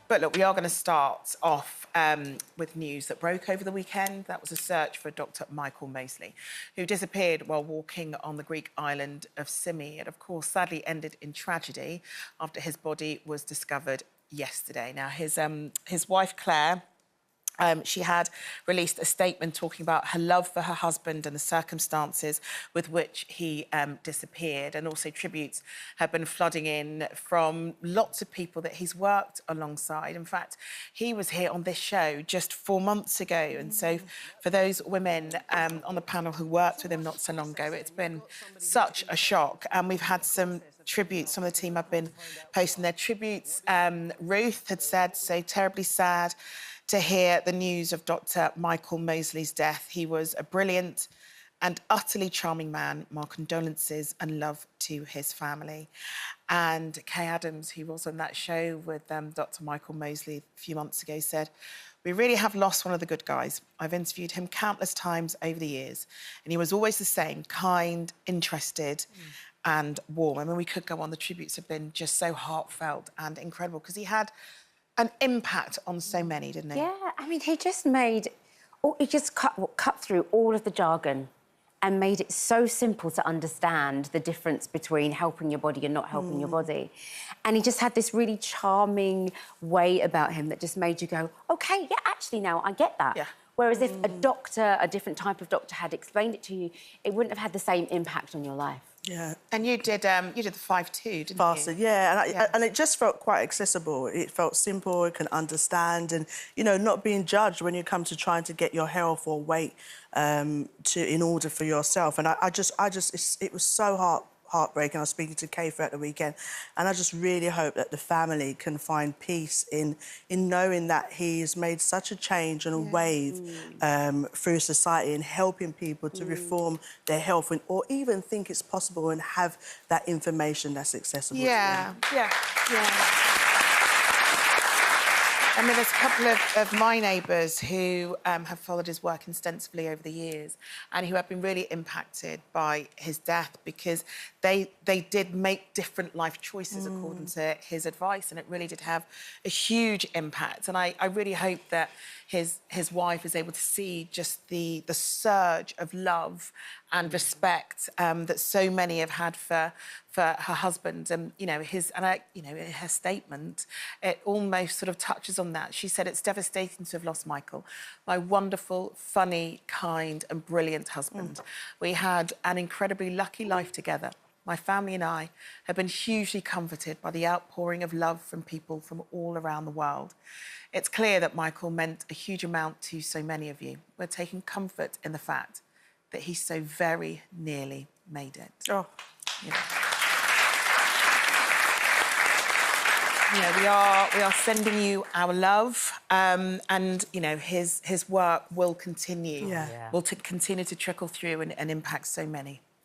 But look, we are going to start off with news that broke over the weekend. That was a search for Dr. Michael Mosley, who disappeared while walking on the Greek island of Symi. It, of course, sadly ended in tragedy after his body was discovered yesterday. Now, his wife, Claire, she had released a statement talking about her love for her husband and the circumstances with which he disappeared, and also tributes have been flooding in from lots of people that he's worked alongside. In fact, he was here on this show just 4 months ago, and so for those women on the panel who worked with him not so long ago, it's been such a shock. And we've had some tributes. Some of the team have been posting their tributes. Ruth had said, so terribly sad to hear the news of Dr. Michael Mosley's death. He was a brilliant and utterly charming man. My condolences and love to his family. And Kay Adams, who was on that show with Dr. Michael Mosley a few months ago, said, "We really have lost one of the good guys. I've interviewed him countless times over the years, and he was always the same, kind, interested, and warm." I mean, we could go on. The tributes have been just so heartfelt and incredible, because he had an impact on so many, didn't he? Yeah, I mean, he just cut through all of the jargon and made it so simple to understand the difference between helping your body and not helping your body. And he just had this really charming way about him that just made you go, OK, yeah, actually, now I get that. Yeah. Whereas if a doctor, a different type of doctor, had explained it to you, it wouldn't have had the same impact on your life. Yeah. And you did the 5-2, didn't Faster, you? yeah. And it just felt quite accessible. It felt simple, it can understand, and, you know, not being judged when you come to trying to get your health or weight in order for yourself. And it was so heartbreaking. I was speaking to Kay throughout the weekend, and I just really hope that the family can find peace in knowing that he's made such a change and a wave through society and helping people to reform their health, or even think it's possible and have that information that's accessible to them. Yeah. I mean, there's a couple of my neighbours who have followed his work extensively over the years and who have been really impacted by his death, because they did make different life choices according to his advice, and it really did have a huge impact. And I really hope that his wife is able to see just the surge of love and respect that so many have had for her husband. And in her statement, it almost sort of touches on that. She said, "It's devastating to have lost Michael, my wonderful, funny, kind and brilliant husband. We had an incredibly lucky life together. My family and I have been hugely comforted by the outpouring of love from people from all around the world. It's clear that Michael meant a huge amount to so many of you. We're taking comfort in the fact that he so very nearly made it." Oh. You know, we are sending you our love, and you know, his work will continue. Yeah. Will continue to trickle through and impact so many.